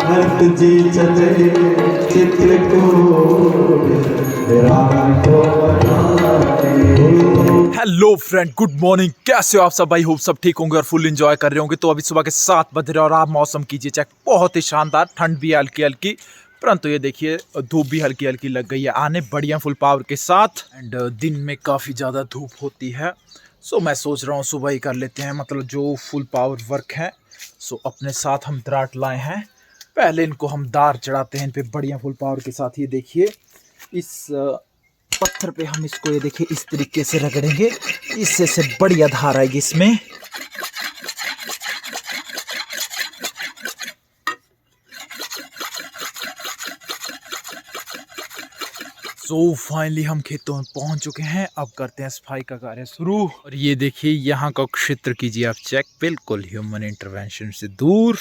तुझी चले चित्र को राम को हेलो फ्रेंड, गुड मॉर्निंग। कैसे हो आप सब भाई? होप सब ठीक होंगे और फुल एंजॉय कर रहे होंगे। तो अभी सुबह के 7 बज रहे और आप मौसम कीजिए चेक, बहुत ही शानदार। ठंड भी हल्की हल्की, परंतु ये देखिए धूप भी हल्की हल्की लग गई है आने, बढ़िया फुल पावर के साथ। एंड दिन में काफ़ी ज़्यादा धूप होती है, सो मैं सोच रहा हूँ सुबह ही कर लेते हैं, मतलब जो फुल पावर वर्क है। सो अपने साथ हम दराट लाए हैं, पहले इनको हम दार चढ़ाते हैं इन पे बढ़िया फुल पावर के साथ। ये देखिए इस पत्थर पे हम इसको ये देखिए इस तरीके से रगड़ेंगे, इससे से बढ़िया धार आएगी इसमें। सो फाइनली हम खेतों में पहुंच चुके हैं, अब करते हैं सफाई का कार्य शुरू। और ये देखिए यहाँ का क्षेत्र कीजिए आप चेक, बिल्कुल ह्यूमन इंटरवेंशन से दूर।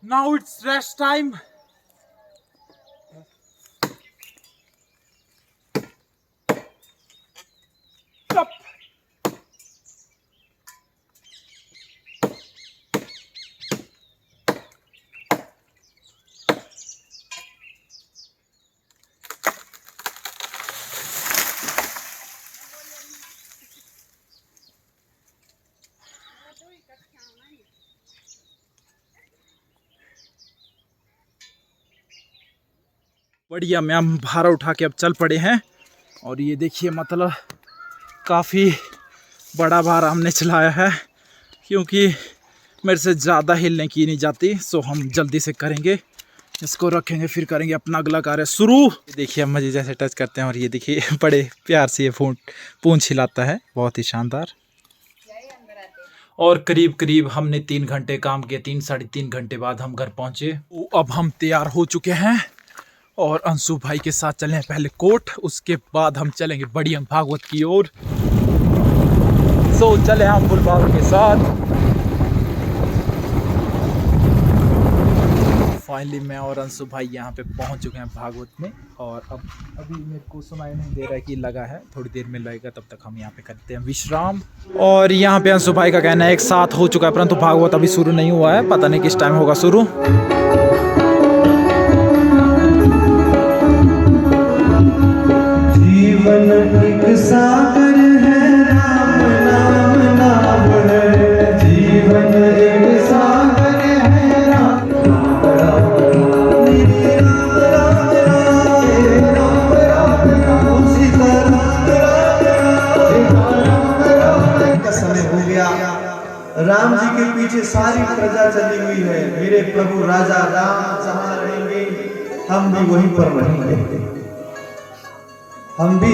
Now it's rest time. Up. बढ़िया मैम भारा उठा के अब चल पड़े हैं। और ये देखिए मतलब काफ़ी बड़ा भार हमने चलाया है, क्योंकि मेरे से ज़्यादा हिलने की नहीं जाती। सो हम जल्दी से करेंगे, इसको रखेंगे, फिर करेंगे अपना अगला कार्य शुरू। देखिए हम मजे जैसे टच करते हैं और ये देखिए बड़े प्यार से ये पूंछ हिलाता है, बहुत ही शानदार। और करीब करीब हमने 3 घंटे काम किया, 3-3.5 घंटे बाद हम घर पहुँचे। अब हम तैयार हो चुके हैं और अंशु भाई के साथ चले हैं पहले कोर्ट, उसके बाद हम चलेंगे बढ़िया भागवत की ओर। सो चले हम फुल पावर के साथ। फाइनली मैं और अंशु भाई यहाँ पे पहुँच चुके हैं भागवत में। और अब अभी मेरे को सुनाई नहीं दे रहा है कि लगा है, थोड़ी देर में लगेगा, तब तक हम यहाँ पे करते हैं विश्राम। और यहाँ पे अंशु भाई का कहना है एक साथ हो चुका है, परंतु भागवत अभी शुरू नहीं हुआ है, पता नहीं किस टाइम होगा शुरू। जीवन एक सागर है, राम नाम नाम है। जीवन एक सागर है, राम राम राम मेरे राम राम राम राम राम सीता राम राम राम का समय हो गया। राम जी के पीछे सारी प्रजा चली हुई है। मेरे प्रभु राजा राम जहाँ रहेंगे हम भी वहीं पर रहेंगे, हम भी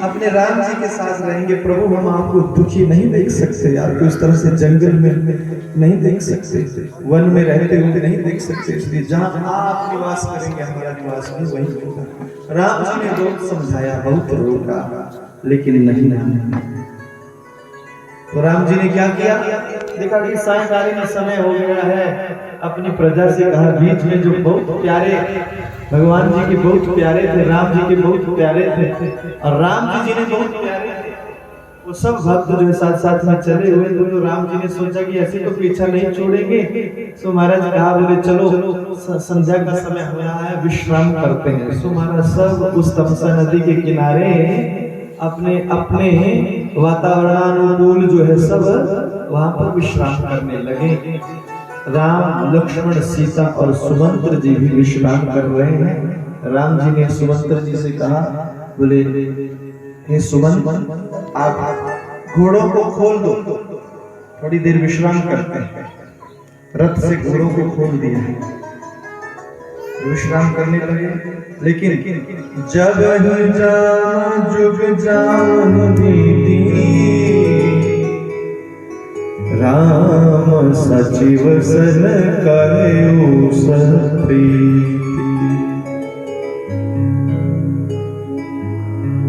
अपने राम जी के साथ रहेंगे। प्रभु हम आपको दुखी नहीं देख सकते, आपको इस तरह से जंगल में नहीं देख सकते, वन में रहते हुए नहीं देख सकते, इसलिए जहाँ आप निवास करेंगे हमारा निवास भी वहीं होगा। राम जी ने बहुत समझाया, बहुत रोका, लेकिन नहीं। तो राम जी ने क्या किया? देखा कि सायंकालीन समय हो गया है, अपनी प्रजा से कहा, बीच में जो बहुत प्यारे भगवान जी के बहुत प्यारे थे, राम जी के बहुत प्यारे थे, और राम जी ने बहुत प्यारे थे, वो सब भक्त जो साथ साथ में चले हुए थे। तो राम जी ने सोचा कि ऐसे तो पीछा नहीं छोड़ेंगे। तो महाराज कहा, बोले चलो संध्या का समय हो रहा है, विश्राम करते हैं। तो महाराज सब उस तपसा नदी के किनारे अपने अपने वातावरणानुकूल जो है सब वहां पर विश्राम करने लगे। राम, लक्ष्मण, सीता और सुमंत्र जी भी विश्राम कर रहे हैं। राम जी ने सुमंत्र जी से कहा, बोले हे सुमंत्र, आप घोड़ों को खोल दो, थोड़ी देर विश्राम करते हैं। रथ से घोड़ों को खोल दिया है, विश्राम करने लगे। लेकिन जब जुग जान दीदी, राम सचिव सन कयो सप्रीति।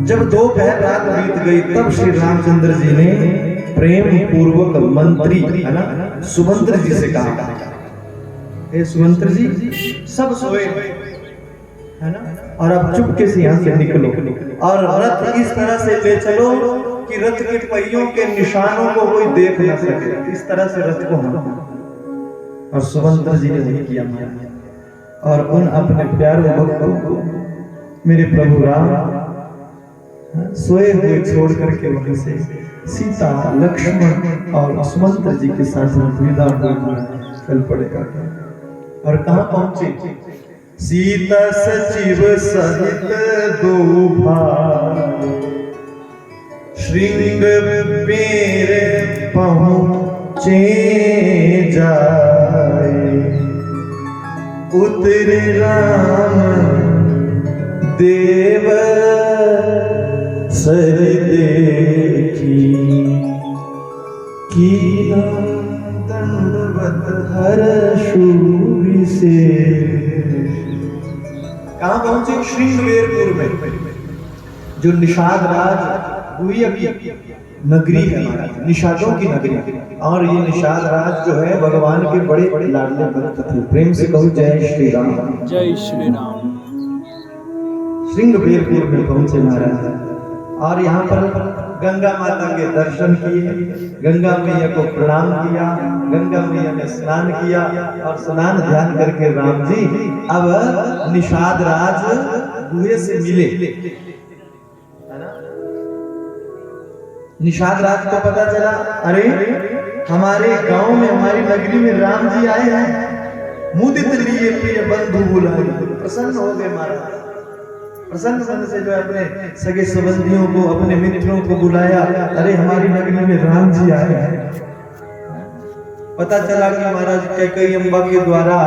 जब दोपहर रात बीत गई तब श्री रामचंद्र जी ने प्रेम पूर्वक मंत्री है ना सुमंत्र जी से कहा, हे सुमंत्र जी, सब सोए है ना, और अब चुपके से यहाँ से निकलो और रथ इस तरह से ले चलो कि रथ के पहियों के निशानों को कोई देख न सके, इस तरह से रथ को हम। और सुमंत्र जी ने वही किया और उन अपने प्यारे भक्तों को मेरे प्रभु राम सोए हुए छोड़ करके वहां से सीता, लक्ष्मण और सुमंत्र जी के साथ विदा चल पड़ेगा। और कहाँ पहुंचे? सीता सचिव सहित दो भाई, श्रृंग बेर पहुंचे जाए। उतरे राम देव सर देखी, कीना दंडवत हर्षु से। कहाँ पहुंचे? श्रृंगवेरपुर में, जो निषाद राज गुह्यक नगरी है, निषादों की नगरी। और ये निषाद राज जो है भगवान के बड़े लाडले भक्त थे। प्रेम से कहूँ जय श्री राम, जय श्री राम। श्रृंगवेरपुर में पहुंचे महाराज और यहाँ पर गंगा माता के दर्शन किए, गंगा मैया को प्रणाम किया, गंगा मैया ने स्नान किया और स्नान ध्यान करके राम जी अब निषाद राज गुहे से मिले। निषाद राज को पता चला, अरे हमारे गांव में, हमारी नगरी में राम जी आए हैं, मुदित लिए प्रिय बंधु बुलाए। प्रसन्न हो गए महाराज, प्रसन्न मन से जो अपने सगे संबंधियों को, अपने मित्रों को बुलाया, अरे हमारी नगरी में राम जी आए हैं। पता चला कि महाराज कैकेयी अम्बा के द्वारा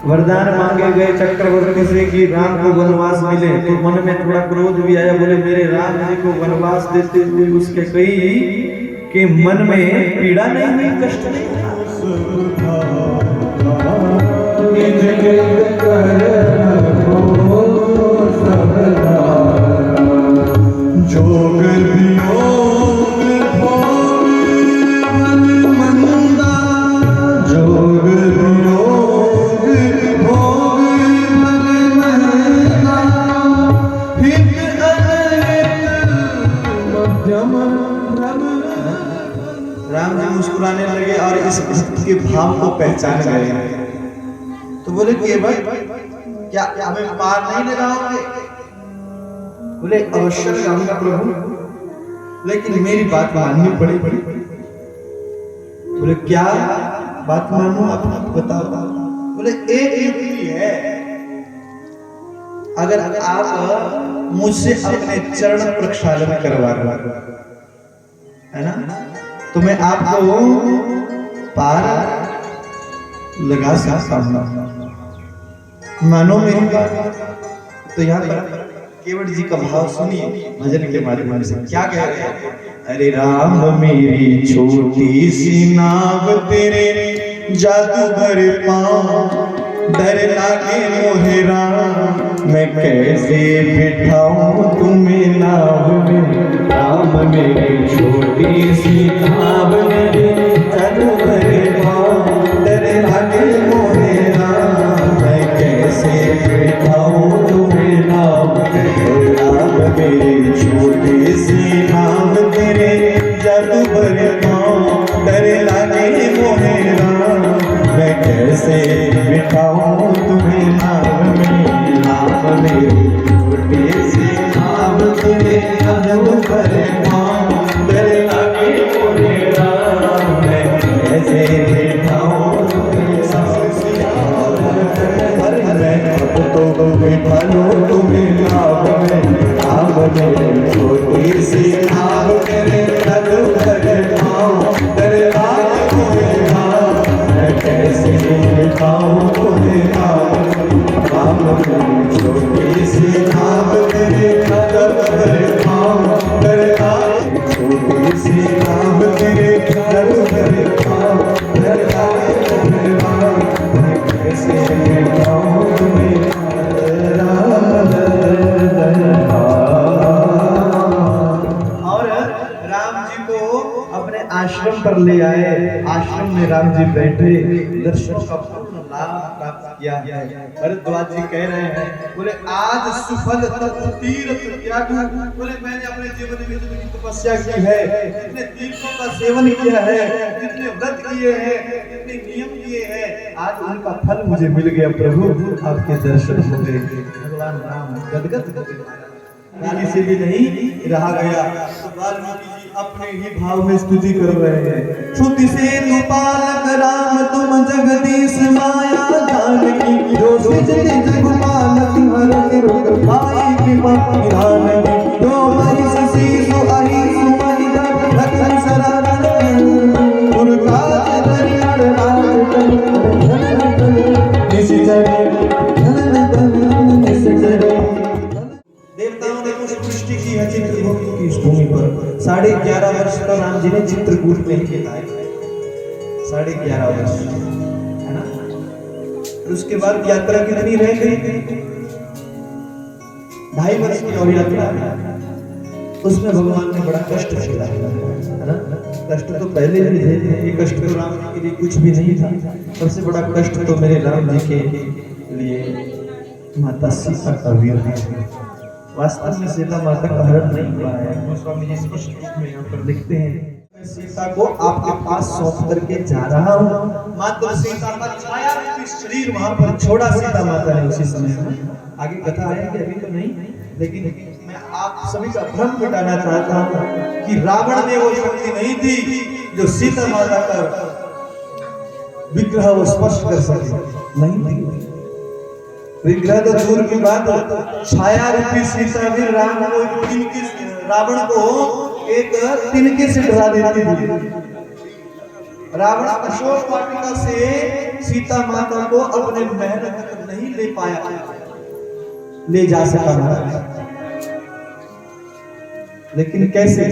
वरदान मांगे गए चक्रवर्ती से कि राम को वनवास मिले, तो मन में थोड़ा क्रोध भी आया। बोले मेरे राम जी को वनवास देते हुए उस कैकेयी के मन में पीड़ा नहीं हुई, कष्ट नहीं हुआ। जोग वियोग भोग मंदा, जोग वियोग भोग मंदा, हित अनहित मध्यम भ्रम। राम जी मुस्कुराने लगे और इस के भाव को पहचान गए। तो बोले कि भाई क्या हमें पार नहीं लगाओगे? बोले अवश्य लगाऊंगा प्रभु, लेकिन मेरी बात माननी पड़ेगी। बोले क्या बात मानूं, आप बताओ। बोले एक युक्ति है, अगर आप मुझसे अपने चरण प्रक्षालन करवा है ना, तो मैं आपको पार लगा सकता हूं। मानो मेरी बात। तो यहाँ पर केवट जी का भाव सुनिए भजन के माध्यम से क्या कह रहे हैं। अरे राम मेरी छोटी सी नाव तेरे जादू भर पाँव, डर लागे मोहे राम मैं कैसे बिठाऊं तुम्हें नाव में। राम मेरी छोटी सी नाव मेरे जादू भर पाँव, डर लागे मोहे राम मैं कैसे बिठाऊं तुम्हें नाव में। राम मेरी छोटी सी नाव तेरे जादू भर पाँव, डर लागे मोहे राम मैं कैसे बिठाऊं तुम्हें नाव में। राम मेरी छोटी सी नाव तेरे जादू भर पाँव, पर ले आए, आश्रम में राम जी बैठे, दर्शन का पूर्ण लाभ प्राप्त किया है। भरद्वाज जी कह रहे हैं, बोले आज सुफल तप तीर्थ त्यागू, बोले मैंने अपने जीवन में जितनी तपस्या की है, जितने तीर्थों का सेवन किया है, जितने व्रत किए हैं, जितने नियम किए हैं, आज उनका फल मुझे मिल गया प्रभु, आपके दर्शन हो गए। भगवान राम गदगद हो गए, गाली से भी नहीं रहा गया। तो वाल्मीकि जी अपने ही भाव में स्तुति कर रहे हैं। श्रुति से तू पालक राम तुम जगदीश माया जानकी, जो सृजति जग पालक हरति रुक भाई कृपा निधानकी, जो महिष शीशु अहिषु महिधा रखन सरारण पुरकाज दरियाड़ राज निशि जरे निशि जरे। देवताओं ने कुछ सृष्टि की है चित्रकूट की इस भूमि पर। 11.5 वर्ष तो राम जी ने चित्रकूट में ही बिताए, 11.5 वर्ष, है ना। उसके बाद यात्रा कितनी रह गई? 2.5 वर्ष की और यात्रा। उसमें भगवान ने बड़ा कष्ट झेला, है ना। कष्ट तो पहले भी थे, ये कष्ट तो राम जी के लिए कुछ भी नहीं था। सबसे बड़ा कष्ट तो मेरे राम जी के लिए माता सीता का वीर है। वास्तव में सीता माता का हरण नहीं हुआ है। गोस्वामी जी स्पष्ट रूप में यहाँ पर लिखते हैं, मैं सीता को आपके पास सौंप करके जा रहा हूँ। मात्र सीता का छाया रूपी शरीर वहां पर छोड़ा सीता माता ने उसी समय में। आगे कथा आएगी, अभी तो नहीं, लेकिन मैं आप सभी का भ्रम मिटाना चाहता हूँ कि रावण में वो शक्ति नहीं थी जो सीता माता का विग्रह वो स्पर्श कर सके, नहीं थी। विग्रह तो दूर की बात, छाया रूपी सीता भी राम को रावण को एक तिनके से डरा देती थी। रावण अशोक वाटिका से सीता माता को अपने महल तक नहीं ले पाया, ले जा सका महाराज। लेकिन कैसे?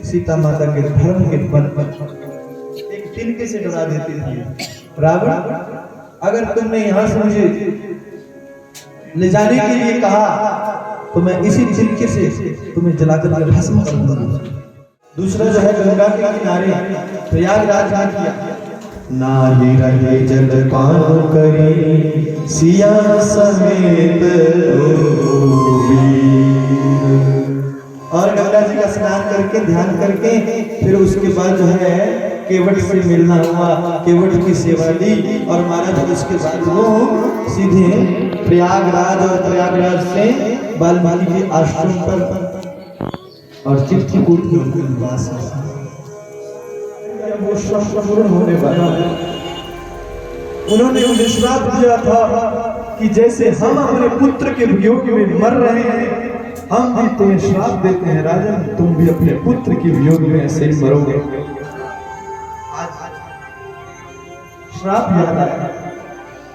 सीता माता के धर्म के बल पर एक तिनके से डरा देती थी। रावण, अगर तुमने यहां से मुझे ले जाने के लिए कहा तो मैं इसी तिनके से तुम्हें जलाकर भस्म कर दूंगा। दूसरा जो है गंगा के किनारे प्रयागराज में किया, नाहि रहे जल पान करी सिया समेत और गंगा जी का स्नान करके ध्यान करके फिर उसके बाद जो है केवट से मिलना हुआ, केवट की सेवा ली और महाराज उसके बाद वो सीधे प्रयागराज और प्रयागराज से वाल्मीकि के आश्रम पर और चित्रकूट में उनका निवास वो संपूर्ण होने वाला है। उन्होंने मुझे श्राप दिया था कि जैसे हम अपने पुत्र के वियोग में मर रहे हैं, हम भी तुम्हें श्राप देते हैं राजन, तुम भी अपने पुत्र के वियोग में ऐसे ही मरोगे। श्राप याद आया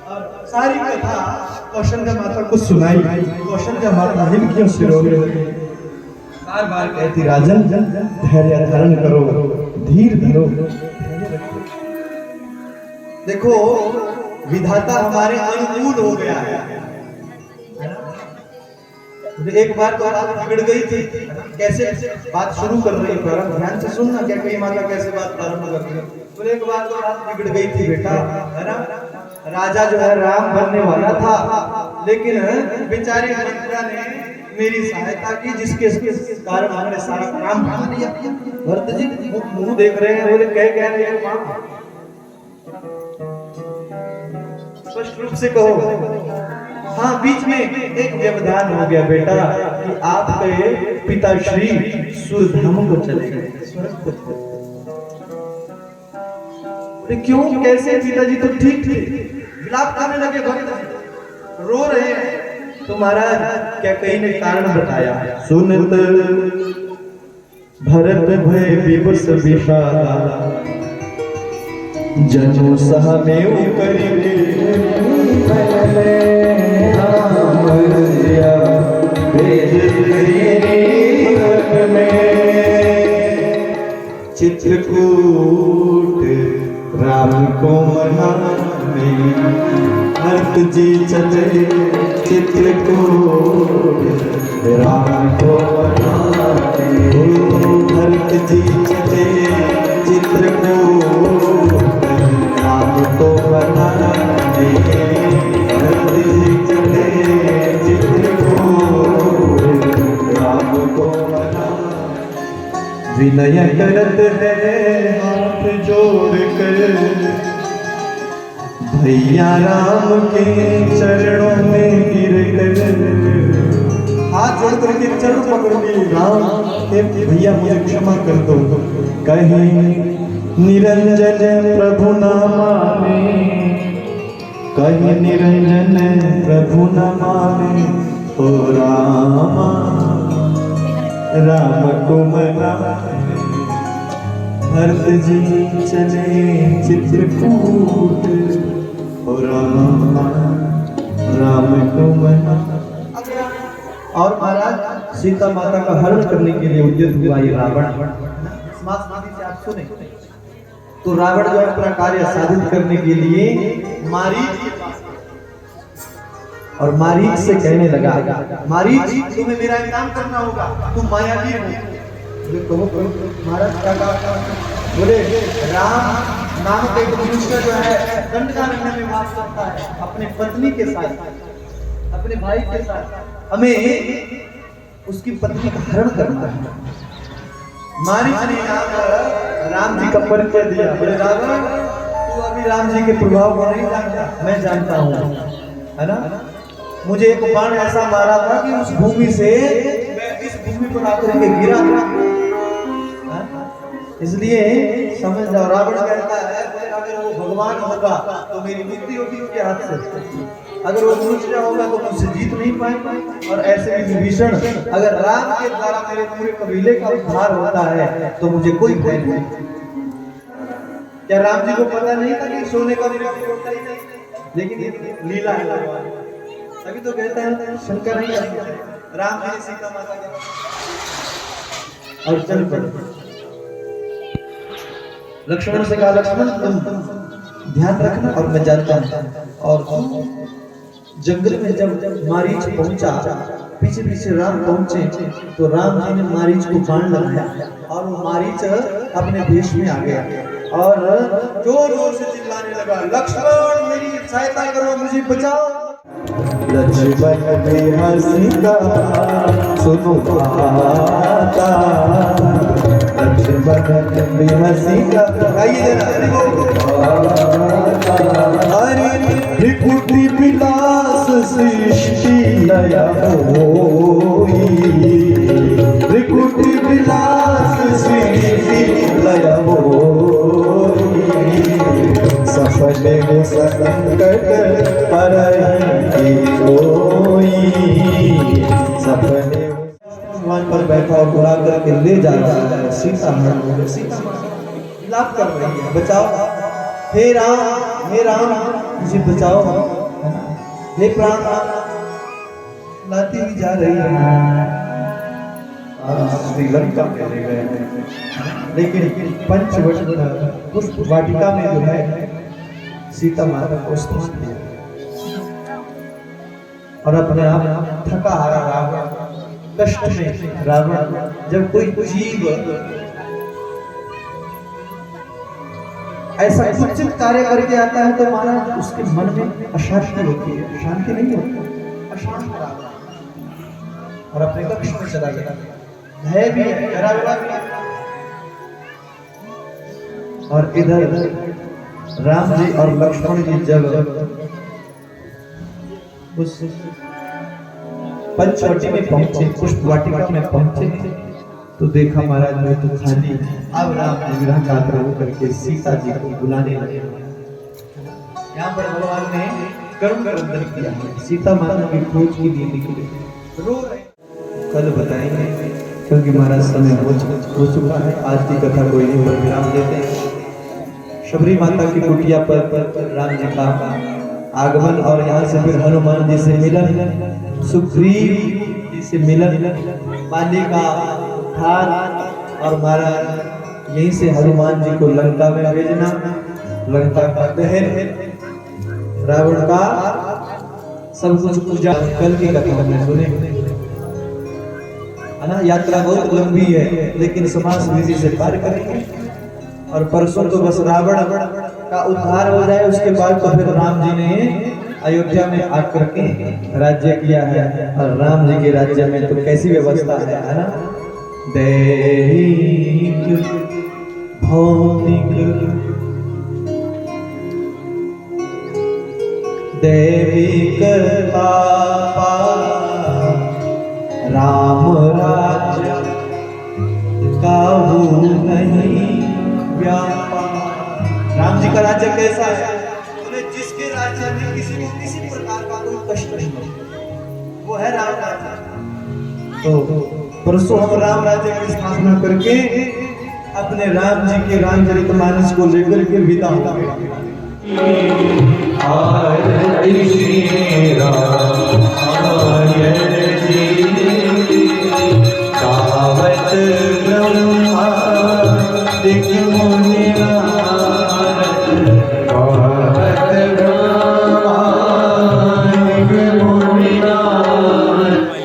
और सारी कथा कौशल्या माता को सुनाई। कौशल्या माता हिलकियों से रो रही, बार बार कहती, राजन धैर्य धारण करो, धीर धरो। देखो विधाता हमारे अनुकूल हो गया है। एक बार तो बात बिगड़ गई थी, कैसे बात शुरू कर रही है, ध्यान से सुनना, क्या कही माता कैसे बात प्रारंभ कर रही है। तो एक बार तो बात बिगड़ गई थी बेटा, है ना। राजा जो है राम बनने वाला था, लेकिन बेचारे मंत्रा ने मेरी सहायता की, जिसके कारण हमने सारा काम बना लिया। भरत जी मुंह देख रहे हैं, बोले कह रहे हैं, स्पष्ट रूप से कहो। हाँ, बीच में एक व्यवधान हो गया बेटा कि आपके पिताश्री सुरधाम को चले गए, स्वर्ग को। क्यों, कैसे? पिताजी तो ठीक थे, विलाप करने लगे, भक्त रो रहे हैं। तो महाराज क्या कहीं ने कारण बताया, सुनत भरत भय विवश विषादा जनो सह में करिगे चित्रकूट राम को मनाने भरत जी चले, चित्रकूट राम को मनाने भरत जी चले, चित्रकूट राम को बनाने भरत जी चले चित्रकूट राम को बनाने। विनय करत है हाथ जोड़ कर भैया राम के चरणों में गिर कर, हाथ जोड़ करके चरण पकड़ लिए राम के भैया मुझे क्षमा कर दो। कहीं निरंजन प्रभु न माने, कहीं निरंजन प्रभु न माने, ओ राम राम को मनाने भरत जी चले चित्रकूट, ओ राम राम को मनाने। और महाराज सीता माता का हरण करने के लिए उद्यत हुआ ये रावण। समाधि से आप सुने तो रावण जो अपना कार्य साधित करने के लिए मारीच के पास, और मारीच से कहने लगा, मारीच तुम्हें मेरा एक काम करना होगा, तुम मायावी हो। महाराज क्या कहा? बोले राम नामक एक मनुष्य जो है दंडकारण्य में वास करता है अपने पत्नी के साथ, अपने भाई के साथ, हमें उसकी पत्नी का हरण करना है। मारीच ने यहाँ पर राम जी का परिचय दिया। बोले रावण तू अभी राम जी के प्रभाव को नहीं जानता, मैं जानता हूँ, है ना। मुझे एक बाण ऐसा मारा था कि उस भूमि से मैं इस भूमि पर आकर के गिरा, इसलिए समझ जाओ। रावण कहता है अगर वो भगवान होगा तो मेरी मृत्यु होगी उसके हाथ से, अगर वो मनुष्य होगा तो मुझसे जीत नहीं पाएगा। और ऐसे ही विभीषण अगर राम के द्वारा मेरे पूरे कबीले का उद्धार होता है तो मुझे कोई भय नहीं। क्या राम जी को पता नहीं था कि सोने का मृत्यु होता ही नहीं? लेकिन ये लीला है भगवान, तभी तो कहता है शंकर नहीं राम जी सीता माता का। और चल पड़े लक्ष्मण से कहा, लक्ष्मण तुम ध्यान रखना और मैं जानता हूं। और जंगल में जब मारीच पहुंचा, पीछे पीछे राम पहुंचे तो राम जी ने मारीच को बाण लगाया और वो मारीच अपने भेष में आ गया और जोर जोर से चिल्लाने लगा, लक्ष्मण मेरी सहायता करो, मुझे बचाओ। लक्ष्मण सीता सुनो आता, लक्ष्मण सीता अरे त्रिपुटी विलास सृष्टि लया होई, त्रिपुटी विलास सृष्टि लया होई, सफल संकट परहि कोई, सफल पर बैठा और बुला करके ले जा रहा है। सीता विलाप कर रही है, बचाओ हे राम मुझे बचाओ, हे प्राण लाती भी जा रही है। श्रीलंका में ले गए, लेकिन पंचवटी पुष्प वाटिका में जो है सीता माता को स्थान दिया और अपने आप थका हारा रावण, कष्ट में रावण, जब कोई जीव ऐसा उचित कार्य करके आता है तो महाराज उसके मन में अशांति होती है, शांति नहीं होती, अशांत और अपने कक्ष में चला गया। भय भी है, डरा हुआ भी है। और इधर राम जी और लक्ष्मण जी जब उस पंचवटी में पहुंचे, पुष्प वाटिका में पहुंचे तो देखा महाराज में तो खाली। अब राम विग्रह का आग्रह करके सीता जी को बुलाने लगे। यहाँ पर भगवान ने कर्म बंधन किया, सीता माता की खोज की नीति के लिए रो रहे। कल बताएंगे क्योंकि महाराज समय हो चुका है। आज की कथा को यहीं पर विराम देते हैं। शबरी माता की कुटिया पर राम जी का आगमन और यहाँ से फिर हनुमान जी से मिलन, सुग्रीव जी से मिलन, बाली का उद्धार और महाराज यहीं से हनुमान जी को लंका में भेजना, लंका का दहन, रावण का सब कुछ पूजा। कल की कथा हमने सुने है ना। यात्रा बहुत लंबी है लेकिन समाज विधि से पार करेंगे। और परसों तो बस रावण का उद्धार हो जाए, उसके बाद तो फिर राम जी ने अयोध्या में आकर के राज्य किया है। और राम जी के राज्य में तो कैसी व्यवस्था है ना, दैहिक भौतिक दैविक तापा राम राज्य काहू नहीं व्यापार। राम जी का राज्य कैसा है, बोले जिसके राज्य में किसी को किसी प्रकार का कोई कष्ट नहीं हो, वो है राम राज्य। तो परसों हम राम राज्य की स्थापना करके अपने राम जी के रामचरितमानस को लेकर के विदा होंगे।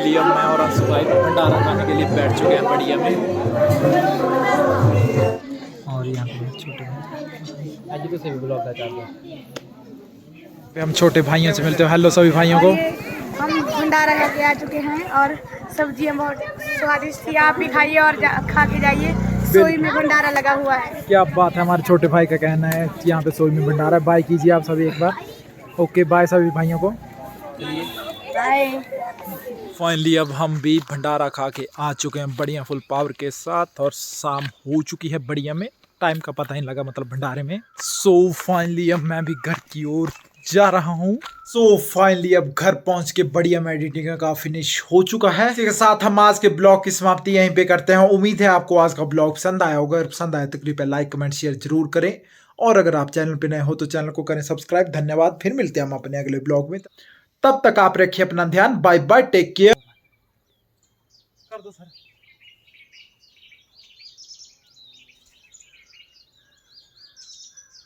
लियम में और अंशुभाई भंडारा खाने के लिए बैठ चुके हैं बढ़िया में। और यहाँ पे छोटे आज तो सभी ब्लॉग का चालू है। हम छोटे भाइयों से मिलते हैं। हेलो सभी भाइयों को। हम भंडारा करके आ चुके हैं और सब्जियां बहुत स्वादिष्ट थी, आप भी खाइए और खा के जाइए। सोई में भंडारा लगा हुआ है। क्या बात है, हमारे छोटे भाई का कहना है कि यहाँ पे सोई में भंडारा। बाय कीजिए आप सभी एक बार। ओके बाय सभी भाइयों को। फाइनली अब हम भी भंडारा खा के आ चुके हैं बढ़िया फुल पावर के साथ, और शाम हो चुकी है बढ़िया में। टाइम का पता नहीं लगा मतलब भंडारे में। सो फाइनली अब मैं भी घर की ओर जा रहा हूँ। सो फाइनली अब घर पहुंच के बढ़िया में एडिटिंग का फिनिश हो चुका है। इसी के साथ हम आज के ब्लॉग की समाप्ति यहीं पे करते हैं। उम्मीद है आपको आज का ब्लॉग पसंद आया होगा। अगर पसंद आया तो कृपया लाइक कमेंट शेयर जरूर करें, और अगर आप चैनल पे नए हो तो चैनल को करें सब्सक्राइब। धन्यवाद, फिर मिलते हैं हम अपने अगले ब्लॉग में। तब तक आप रखिए अपना ध्यान। Bye bye, take care. कर दो सर।